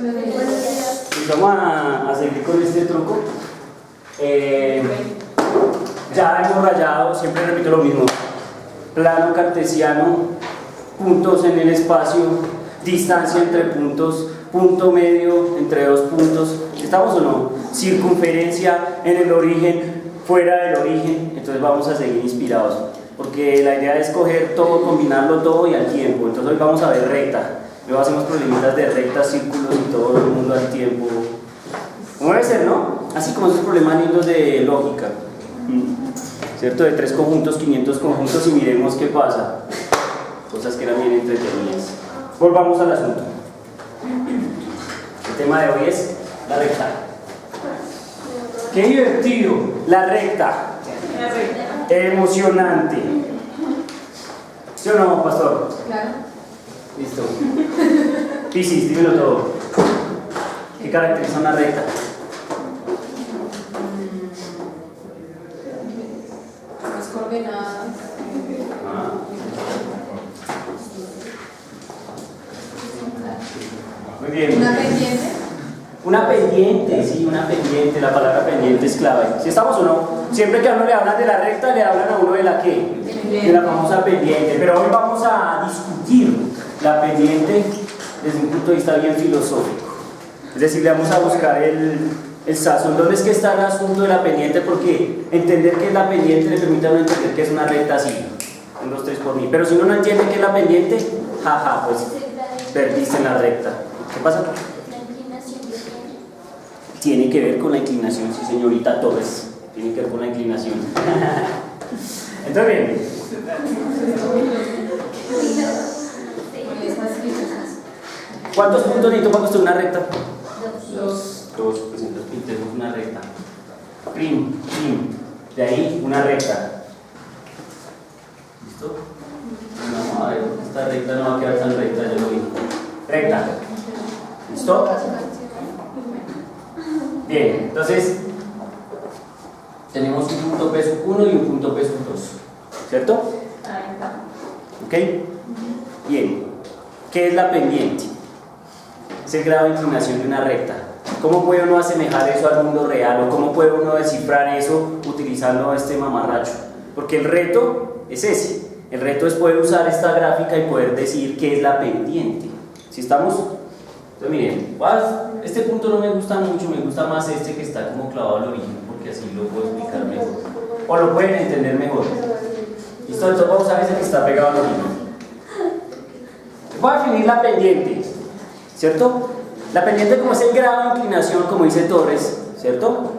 Y vamos a seguir con este truco. Ya hemos rayado, siempre repito lo mismo: plano cartesiano, puntos en el espacio, distancia entre puntos, punto medio entre dos puntos, ¿estamos o no? Circunferencia en el origen, fuera del origen. Entonces vamos a seguir inspirados, porque la idea es coger todo, combinarlo todo y al tiempo. Entonces hoy vamos a ver recta, luego hacemos problemitas de rectas, círculos y todo el mundo al tiempo. ¿Cómo debe ser, no? Así como esos problemas lindos de lógica, ¿cierto? De 3 conjuntos, 500 conjuntos, y miremos qué pasa. Cosas que eran bien entretenidas. Volvamos al asunto. El tema de hoy es la recta. ¡Qué divertido! La recta. Emocionante. ¿Sí o no, pastor? Claro. Listo. Piscis, dímelo todo. ¿Qué caracteriza una recta? Las coordenadas. Muy bien. Una pendiente. Una pendiente, sí, una pendiente. La palabra pendiente es clave. ¿Sí estamos o no? Siempre que a uno le hablan de la recta, le hablan a uno de la ¿qué? De la famosa pendiente. Pero hoy vamos a discutir la pendiente desde un punto de vista bien filosófico. Es decir, le vamos a buscar el sazón. ¿Dónde es que está el asunto de la pendiente? Porque entender qué es la pendiente le permite a uno entender que es una recta así. 1, 2, 3 por mí. Pero si uno no entiende qué es la pendiente, jaja, pues perdiste en la recta. ¿Qué pasa? Tiene que ver con la inclinación, sí, señorita Torres. Tiene que ver con la inclinación. Entonces, bien. ¿Cuántos puntos necesito para construir una recta? 2. Pues entonces pintemos una recta. Prim. De ahí una recta. ¿Listo? Vamos a ver, esta recta no va a quedar tan recta, ya lo vi. Recta. ¿Listo? Bien, entonces tenemos un punto peso 1 y un punto peso 2, ¿cierto? ¿Ok? Bien, ¿qué es la pendiente? Es el grado de inclinación de una recta. ¿Cómo puede uno asemejar eso al mundo real? ¿O cómo puede uno descifrar eso utilizando este mamarracho? Porque el reto es ese. El reto es poder usar esta gráfica y poder decir qué es la pendiente. ¿Sí estamos? Entonces miren, este punto no me gusta mucho, me gusta más este que está como clavado al origen, porque así lo puedo explicar mejor. O lo pueden entender mejor. ¿Listo? Entonces vamos a ver ese que está pegado al origen. Voy a definir la pendiente, ¿cierto? La pendiente como es el grado de inclinación, como dice Torres, ¿cierto?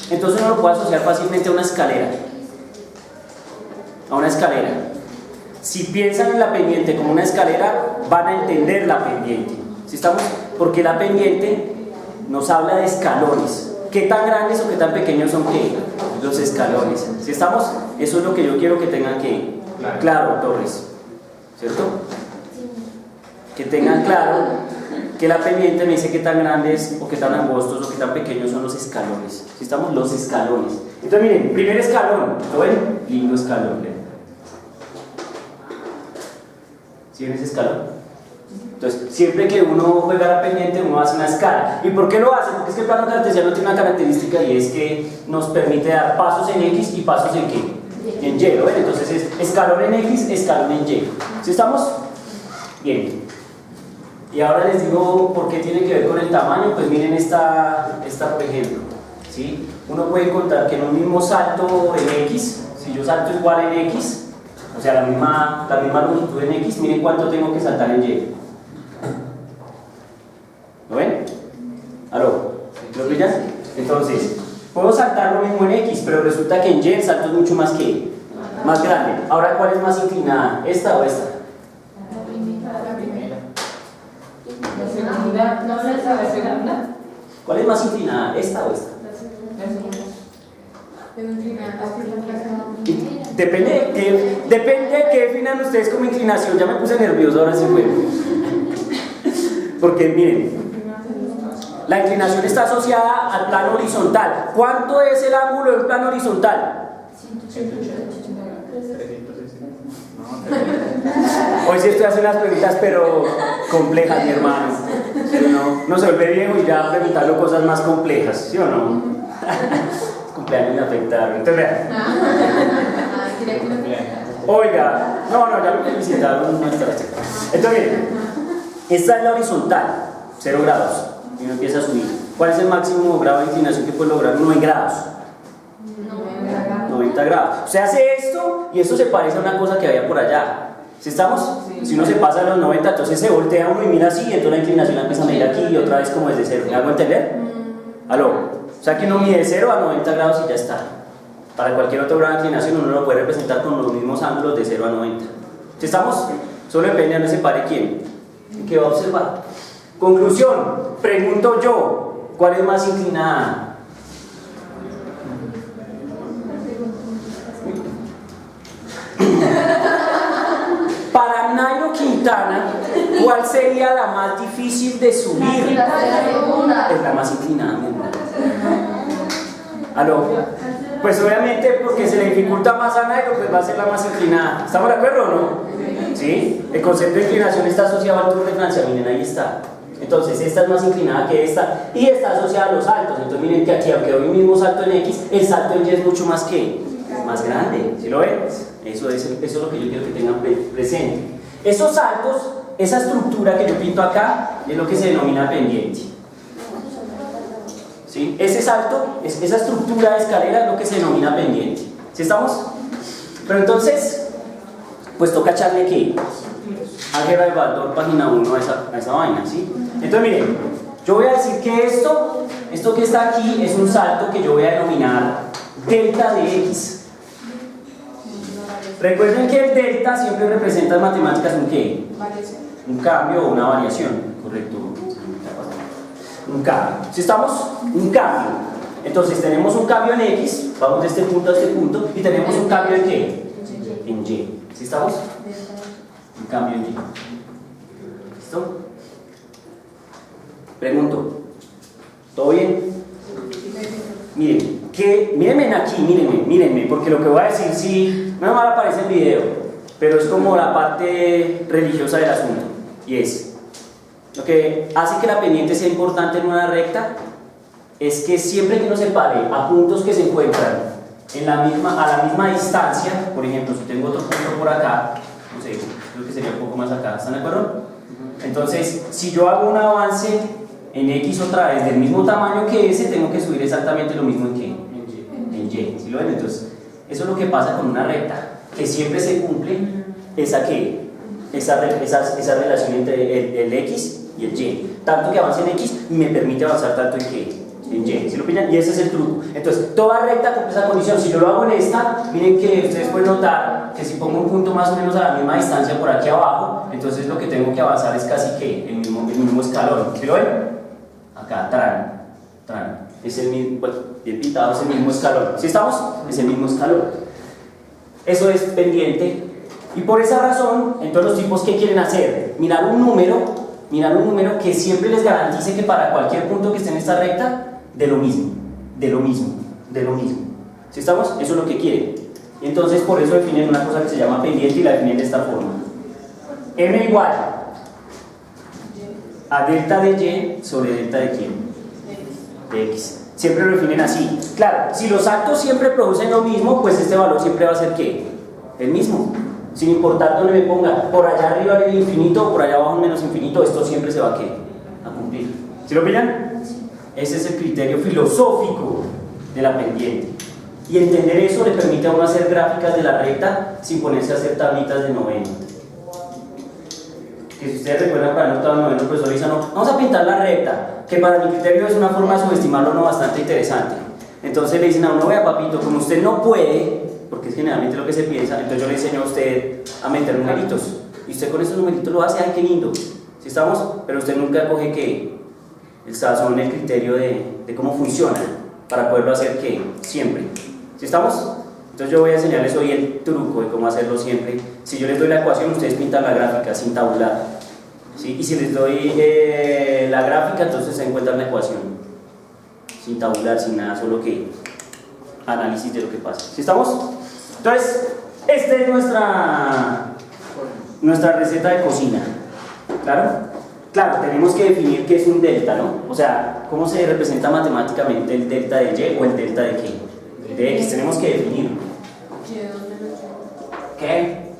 Entonces uno lo puede asociar fácilmente a una escalera. A una escalera. Si piensan en la pendiente como una escalera, van a entender la pendiente. ¿Sí estamos? Porque la pendiente nos habla de escalones. ¿Qué tan grandes o qué tan pequeños son qué? Los escalones. ¿Sí estamos? Eso es lo que yo quiero que tengan que claro, Torres. ¿Cierto? Que tengan claro que la pendiente me dice qué tan grandes o qué tan angostos o qué tan pequeños son los escalones. ¿Sí estamos? Los escalones. Entonces miren, primer escalón. ¿Lo ven? Lindo escalón. ¿Ven? ¿Sí ven ese escalón? Entonces, siempre que uno juega la pendiente, uno hace una escala. ¿Y por qué lo hace? Porque es que el plano cartesiano tiene una característica, y es que nos permite dar pasos en X y pasos en ¿qué? En Y, ¿no ven? Entonces es escalón en X, escalón en Y. ¿Sí estamos? Bien. Y ahora les digo por qué tiene que ver con el tamaño. Pues miren esta por ejemplo, ¿sí? Uno puede contar que en un mismo salto en X, si yo salto igual en X, o sea, la misma longitud en X, miren cuánto tengo que saltar en Y. ¿Lo ven? ¿Aló? ¿Lo pillan? Entonces, puedo saltar lo mismo en X, pero resulta que en Y el salto es mucho más grande. Ahora, ¿cuál es más inclinada? ¿Esta o esta? La primera. La segunda. ¿Cuál es más inclinada? ¿Esta o esta? Depende de qué definan ustedes como inclinación. Ya me puse nervioso, ahora sí fue. Porque miren, la inclinación está asociada al plano horizontal. ¿Cuánto es el ángulo del plano horizontal? 180. Hoy sí estoy haciendo unas preguntas, pero complejas, mi hermano. Uno se vuelve viejo y ya preguntarle cosas más complejas, ¿sí o no? Cumpleaños me afectaron. Entonces, vean. Oiga, no, ya me felicitaron. Entonces, miren, esta es la horizontal, 0 grados, y uno empieza a subir. ¿Cuál es el máximo grado de inclinación que puede lograr uno en grados? 90 grados. Usted hace esto y esto se parece a una cosa que había por allá. ¿Sí estamos? Si uno se pasa a los 90, entonces se voltea uno y mira así, y entonces la inclinación empieza a medir aquí y otra vez como desde 0. ¿Me hago entender? ¿Aló? O sea que uno mide de 0 a 90 grados y ya está. Para cualquier otro grado de inclinación uno lo puede representar con los mismos ángulos de 0 a 90. ¿Sí estamos? Solo depende de dónde se pare quién. ¿Qué va a observar? Conclusión. Pregunto yo, ¿cuál es más inclinada? Para Nairo Quintana, ¿cuál sería la más difícil de subir? Es la más inclinada, mi hermano. ¿Aló? Pues obviamente porque se le dificulta más a Nairo, pues va a ser la más inclinada. ¿Estamos de acuerdo o no? ¿Sí? El concepto de inclinación está asociado al Tour de Francia, miren, ahí está. Entonces, esta es más inclinada que esta y está asociada a los saltos. Entonces, miren que aquí, aunque doy un mismo salto en X, el salto en Y es mucho más más grande. ¿Sí lo ven? Eso es lo que yo quiero que tengan presente. Esos saltos, esa estructura que yo pinto acá, es lo que se denomina pendiente. ¿Sí? Ese salto, esa estructura de escalera es lo que se denomina pendiente. ¿Sí estamos? Pero entonces, pues toca echarle ¿qué? Álgebra de Baldor, página 1 a esa vaina, ¿sí? Entonces miren, yo voy a decir que esto que está aquí es un salto que yo voy a denominar delta de X. Recuerden que el delta siempre representa en matemáticas un ¿qué? Un cambio o una variación, correcto. Un cambio. Si estamos, un cambio. Entonces tenemos un cambio en X, vamos de este punto a este punto, y tenemos un cambio en ¿qué? En Y. ¿Sí estamos? Un cambio en Y. ¿Listo? Pregunto. ¿Todo bien? Miren, mírenme aquí, mírenme, porque lo que voy a decir sí, no me va a aparecer en video, pero es como la parte religiosa del asunto, y es lo que hace que la pendiente sea importante en una recta es que siempre que uno se pare a puntos que se encuentran a la misma distancia, por ejemplo, si tengo otro punto por acá, no sé, creo que sería un poco más acá, ¿están de acuerdo? Entonces, si yo hago un avance en X otra vez del mismo tamaño que ese, tengo que subir exactamente lo mismo en ¿qué? En Y. ¿Sí lo ven? Entonces, eso es lo que pasa con una recta, que siempre se cumple esa relación entre el X y el Y. Tanto que avance en X me permite avanzar tanto en ¿qué? En Y. ¿Sí lo pillan? Y ese es el truco. Entonces, toda recta cumple esa condición. Si yo lo hago en esta, miren que ustedes pueden notar que si pongo un punto más o menos a la misma distancia por aquí abajo, entonces lo que tengo que avanzar es casi que el mismo escalón. ¿Sí lo ven? Acá, tran. Es el mismo, bueno, bien pintado, es el mismo escalón. ¿Sí estamos? Es el mismo escalón. Eso es pendiente. Y por esa razón, entonces los tipos, ¿qué quieren hacer? Mirar un número que siempre les garantice que para cualquier punto que esté en esta recta, de lo mismo. ¿Sí estamos? Eso es lo que quieren. Y entonces por eso definen una cosa que se llama pendiente y la definen de esta forma. M igual a delta de Y sobre delta de quién? De X. Siempre lo definen así. Claro, si los saltos siempre producen lo mismo, pues este valor siempre va a ser ¿qué? El mismo. Sin importar dónde me ponga, por allá arriba el infinito, por allá abajo menos infinito, esto siempre se va a cumplir. ¿Sí lo pillan? Ese es el criterio filosófico de la pendiente. Y entender eso le permite a uno hacer gráficas de la recta sin ponerse a hacer tablitas de noveno. Que si ustedes recuerdan para el octavo noveno, el profesor dice, no, vamos a pintar la recta, que para mi criterio es una forma de subestimarlo no bastante interesante. Entonces le dicen a uno, vea papito, como usted no puede, porque es generalmente lo que se piensa, entonces yo le enseño a usted a meter numeritos. Y usted con esos numeritos lo hace, ¡ay, qué lindo! ¿Sí estamos? Pero usted nunca coge que el sazón, el criterio de cómo funciona, para poderlo hacer ¿qué? Siempre. ¿Sí estamos? Entonces yo voy a enseñarles hoy el truco de cómo hacerlo siempre. Si yo les doy la ecuación, ustedes pintan la gráfica sin tabular. ¿Sí? Y si les doy la gráfica, entonces se encuentran la ecuación. Sin tabular, sin nada, solo que análisis de lo que pasa. ¿Sí estamos? Entonces, esta es nuestra receta de cocina. ¿Claro? Claro, tenemos que definir qué es un delta, ¿no? O sea, ¿cómo se representa matemáticamente el delta de y o el delta de qué? De x, tenemos que definirlo. ¿Qué?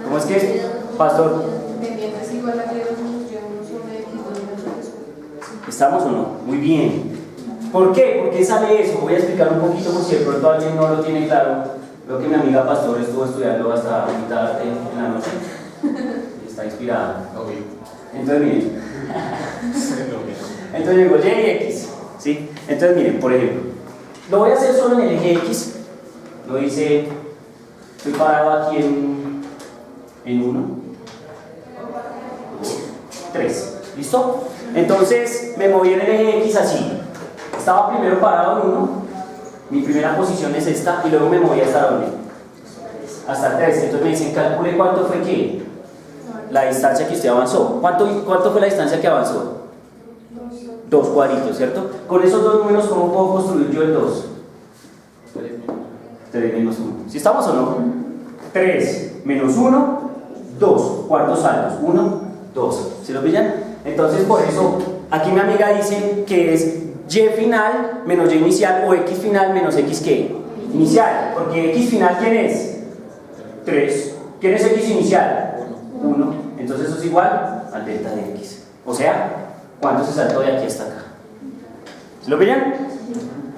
¿Cómo es que es, pastor? Pendiente es igual a y2 menos y1 sobre x2 menos x. ¿Estamos o no? Muy bien. ¿Por qué? ¿Por qué sale eso? Voy a explicar un poquito por si de pronto alguien no lo tiene claro. Veo que mi amiga Pastor estuvo estudiando hasta mitad en la noche. Está inspirada. Entonces miren. Entonces digo y x. ¿Sí? Entonces miren, por ejemplo, lo voy a hacer solo en el eje x. Lo hice, estoy parado aquí en 1, 3. ¿Listo? Entonces me moví en el eje x así. Estaba primero parado en 1, mi primera posición es esta, y luego me moví hasta dónde? Hasta 3. Entonces me dicen, calcule cuánto fue que la distancia que usted avanzó. ¿Cuánto fue la distancia que avanzó? 2 cuadritos, ¿cierto? Con esos dos números, ¿cómo puedo construir yo el 2? 3 menos 1. ¿Sí estamos o no? 3 menos 1, 2. ¿Cuántos saltos? 1, 2. ¿Sí lo pillan? Entonces, por eso, aquí mi amiga dice que es y final menos y inicial o x final menos x ¿qué? Inicial. Porque x final, ¿quién es? 3. ¿Quién es x inicial? 1. Entonces eso es igual al delta de x. O sea, ¿cuánto se saltó de aquí hasta acá? ¿Se lo pillan?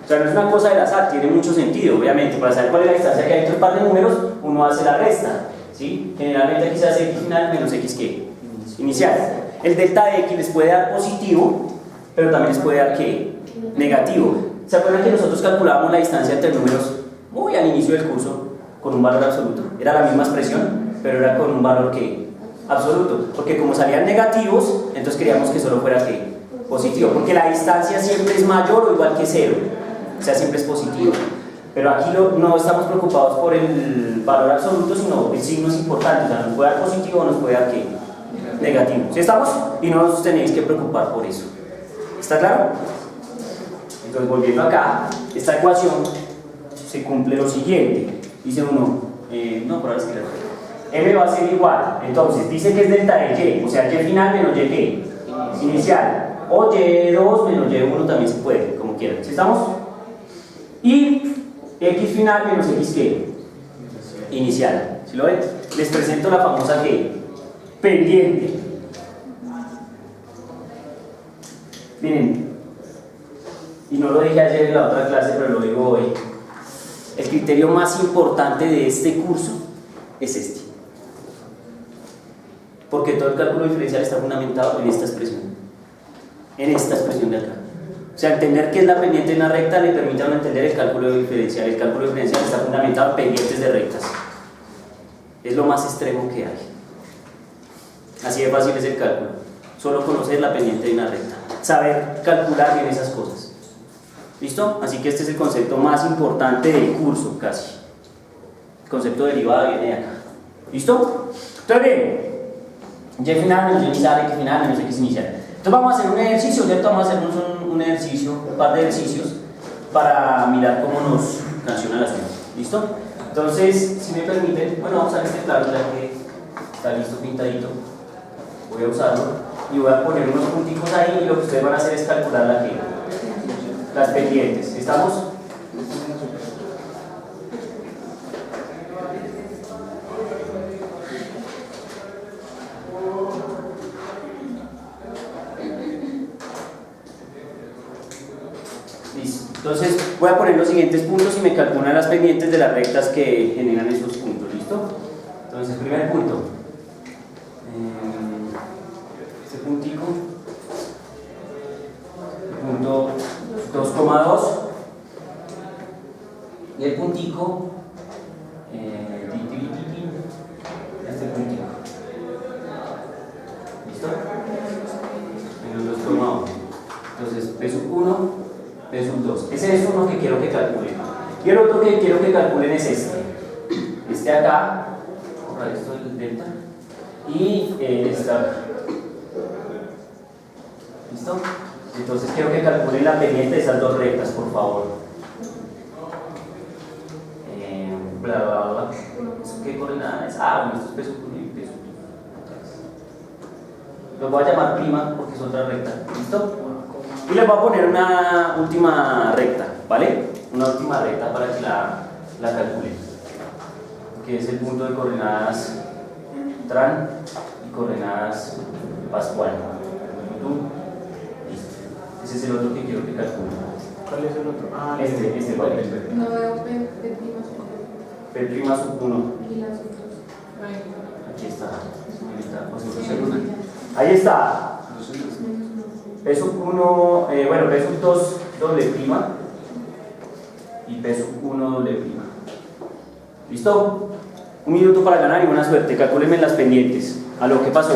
O sea, no es una cosa del azar, tiene mucho sentido, obviamente. Para saber cuál es la distancia que hay entre un par de números, uno hace la resta, ¿sí? Generalmente aquí se hace x final menos x ¿qué? Inicial. El delta de x les puede dar positivo, pero también les puede dar ¿qué? Negativo. ¿Se acuerdan que nosotros calculábamos la distancia entre números muy al inicio del curso con un valor absoluto? Era la misma expresión, pero era con un valor ¿qué? Absoluto. Porque como salían negativos, entonces queríamos que solo fuera ¿qué? Positivo. Porque la distancia siempre es mayor o igual que 0. O sea, siempre es positivo. Pero aquí no estamos preocupados por el valor absoluto, sino el signo es importante. O sea, nos puede dar positivo o nos puede dar ¿qué? Negativo. ¿Sí estamos? Y no os tenéis que preocupar por eso. ¿Está claro? Entonces, volviendo acá, esta ecuación se cumple lo siguiente. Dice uno, no, por ahora es que m va a ser igual. Entonces, dice que es delta de y, o sea, y final menos y ¿qué? Inicial. O y2 menos y1 también se puede, como quieran. ¿Sí estamos? Y x final menos x ¿qué? Inicial. ¿Sí lo ven? Les presento la famosa ¿qué? Pendiente. Miren, y no lo dije ayer en la otra clase, pero lo digo hoy. El criterio más importante de este curso es este. Porque todo el cálculo diferencial está fundamentado en esta expresión. En esta expresión de acá. O sea, entender qué es la pendiente de una recta le permite a uno entender el cálculo diferencial. El cálculo diferencial está fundamentado en pendientes de rectas. Es lo más extremo que hay. Así de fácil es el cálculo. Solo conocer la pendiente de una recta. Saber calcular bien esas cosas. ¿Listo? Así que este es el concepto más importante del curso, casi. El concepto derivado viene de acá. ¿Listo? Entonces bien, y final menos y inicial, x final menos x inicial. Entonces vamos a hacer un ejercicio, ¿cierto? Vamos a hacernos un ejercicio, un par de ejercicios para mirar cómo nos funciona la ciencia. ¿Listo? Entonces, si me permiten, bueno, vamos a ver este plano ya que está listo pintadito. Voy a usarlo y voy a poner unos punticos ahí y lo que ustedes van a hacer es calcular las pendientes. ¿Estamos? Listo. Entonces voy a poner los siguientes puntos y me calculan las pendientes de las rectas que generan esos puntos. ¿Listo? Entonces, primer punto. Este puntico. Punto 2,2 y el puntico este puntico, ¿listo? Menos 2,1. Entonces peso 1, peso 2. Ese es uno que quiero que calculen. Y el otro que quiero que calculen es este acá, ahora esto es el delta, y esta. ¿Listo? Entonces quiero que calculen la pendiente de esas dos rectas, por favor. Bla, bla, bla. ¿Eso qué coordenada es? Ah, bueno, esto es peso 1 y peso 2. Los voy a llamar prima porque es otra recta. ¿Listo? Y les voy a poner una última recta, ¿vale? Una última recta para que la calculen. Que es el punto de coordenadas tran y coordenadas pascual. Listo. Ese es el otro que quiero que calculen. ¿Cuál es el otro? Ah, Este vale. No veo P'. P' sub 1. Y las otras. Aquí está. Ahí está. P sub 1, bueno, P sub 2 doble prima y P sub 1 doble prima. ¿Listo? Un minuto para ganar y buena suerte. Calcúlenme las pendientes. A lo que pasó.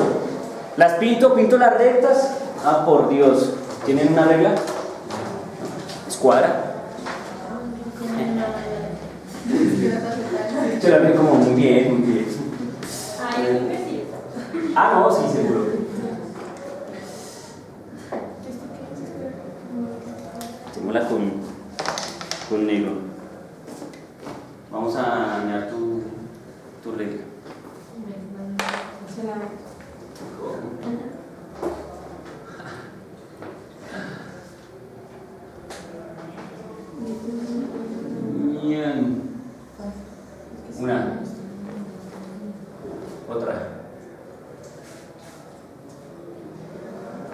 Las pinto las rectas. Ah, por Dios. ¿Tienen una regla? ¿Escuadra? Se la ven como muy bien, muy bien. Ah, no, sí, seguro. Tengo con negro. Vamos a añadir tu regla. Bien. Una. Otra.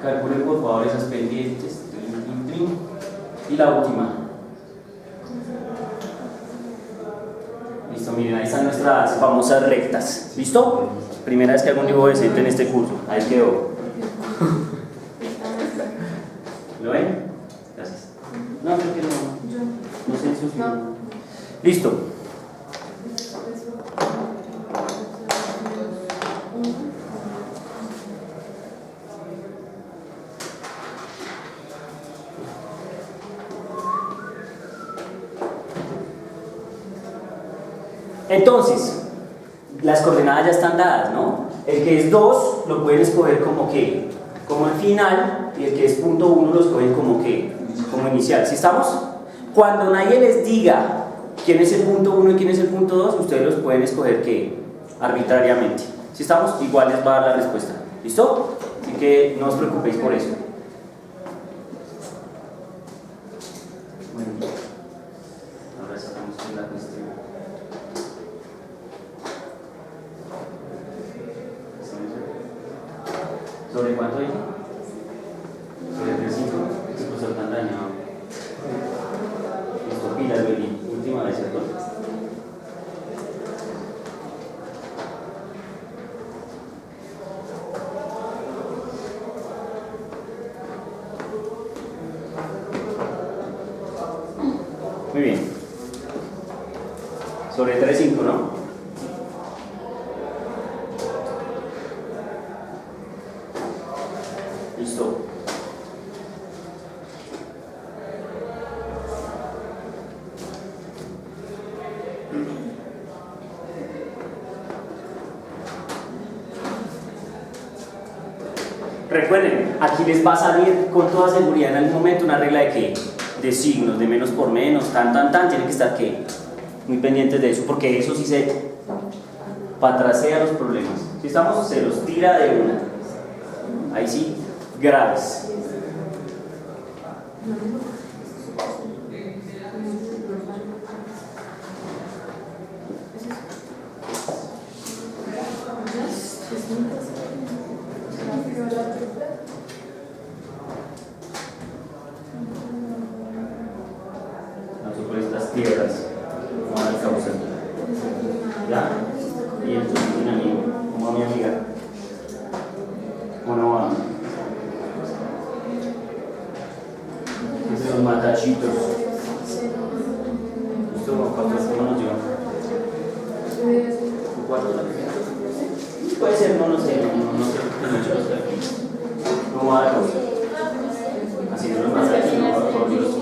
Calculen por favor esas pendientes. Y la última. Listo, miren, ahí están nuestras famosas rectas. ¿Listo? Primera vez que hago un dibujo decente en este curso. Ahí quedó. ¿Lo ven? Gracias. No, creo que no. No sé si Listo. Entonces, las coordenadas ya están dadas, ¿no? El que es 2 lo pueden escoger como que, como el final, y el que es punto 1 lo escogen como que, como inicial. ¿Sí estamos? Cuando nadie les diga quién es el punto 1 y quién es el punto 2, ustedes los pueden escoger que arbitrariamente. ¿Sí estamos? Igual les va a dar la respuesta. ¿Listo? Así que no os preocupéis por eso. Bueno, ahora sacamos la cuestión. ¿Sobre cuánto hay? Sobre 3.5. Este profesor tan dañado. Listo, pilas, Beli. Última vez, ¿cierto? Muy bien. Sobre 3.5, ¿no? Listo. Recuerden, aquí les va a salir con toda seguridad en algún momento una regla de ¿qué? De signos, de menos por menos, tan, tienen que estar ¿qué? Muy pendientes de eso, porque eso sí se patrasea los problemas. Si estamos, se los tira de una. Ahí sí, graves. Por estas tierras, como a la causa. ¿Ya? Y entonces un amigo, como a mi amiga. Bueno, va. Los matachitos. Esto ¿cuántos nos lleva? ¿Cuántos? Puede ser, no sé, no sé qué mucho los aquí. No va a dar así no los matachitos, no va a dar los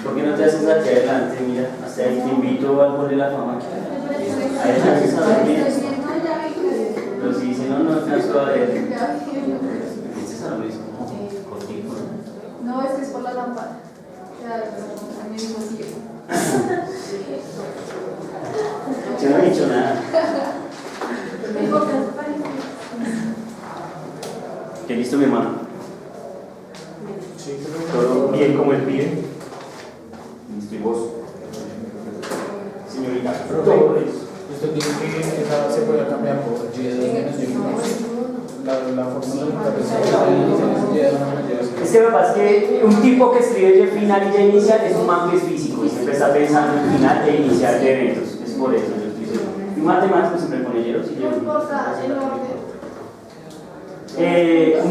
¿por qué no te haces aquí adelante? Mira, hasta ahí te invito al Gol de la Fama. Ahí te haces a dormir. Pero si dice, no alcanzó a ver. Este salón es como cortico, ¿no? No, es que es por la lámpara. Ya, me dijo sí. ¿Se lo he dicho nada. ¿Qué listo, mi hermano? Sí, ¿Todo bien como el pibe? Listo, ¿y vos? Señorita, todo listo. usted dice que esa se puede cambiar por Y2 menos Y1. La fórmula de la Es que lo que pasa es que un tipo que escribe Y final y Y inicial es un man que es físico y siempre está pensando en final e inicial de eventos. Es por eso yo estoy seguro. Y un matemático siempre pone Y2 y No importa el orden.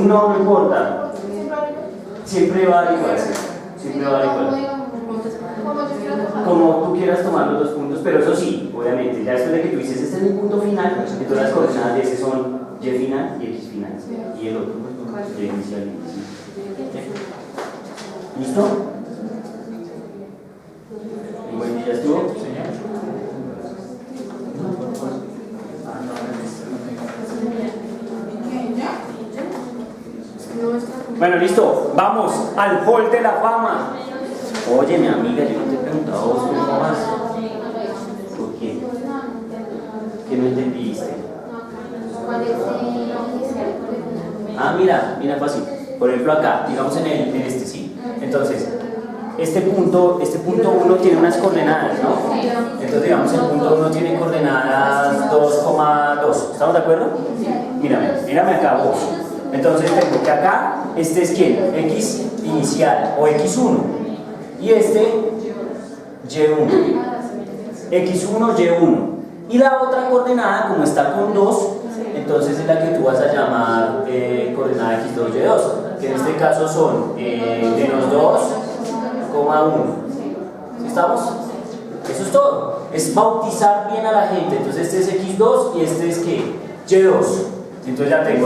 No importa. Siempre va a igual. Siempre va a igual. Como tú quieras tomar los dos puntos, pero eso sí, obviamente, ya después de que tú dices este es mi punto final, entonces las coordenadas de ese son Y final y X final. Y el otro, Y inicial y X inicial. ¿Listo? ¿Y bueno, ya estuvo? Bueno, listo, vamos al hall de la fama. Oye, mi amiga, yo no te he preguntado a vos cómo vas. ¿Por qué? ¿Qué no entendiste? Ah, mira fácil. Por ejemplo acá, digamos en este, sí. Entonces, este punto 1 tiene unas coordenadas, ¿no? Entonces, digamos, el punto 1 tiene coordenadas 2,2. ¿Estamos de acuerdo? Mírame acá vos. Entonces tengo que acá, este es ¿quién? X inicial o X1. Y este, Y1. X1, Y1. Y la otra coordenada, como está con 2, entonces es la que tú vas a llamar coordenada X2, Y2. Que en este caso son menos 2,1. ¿Sí estamos? Eso es todo. Es bautizar bien a la gente. Entonces este es X2 y este es ¿qué? Y2. Entonces ya tengo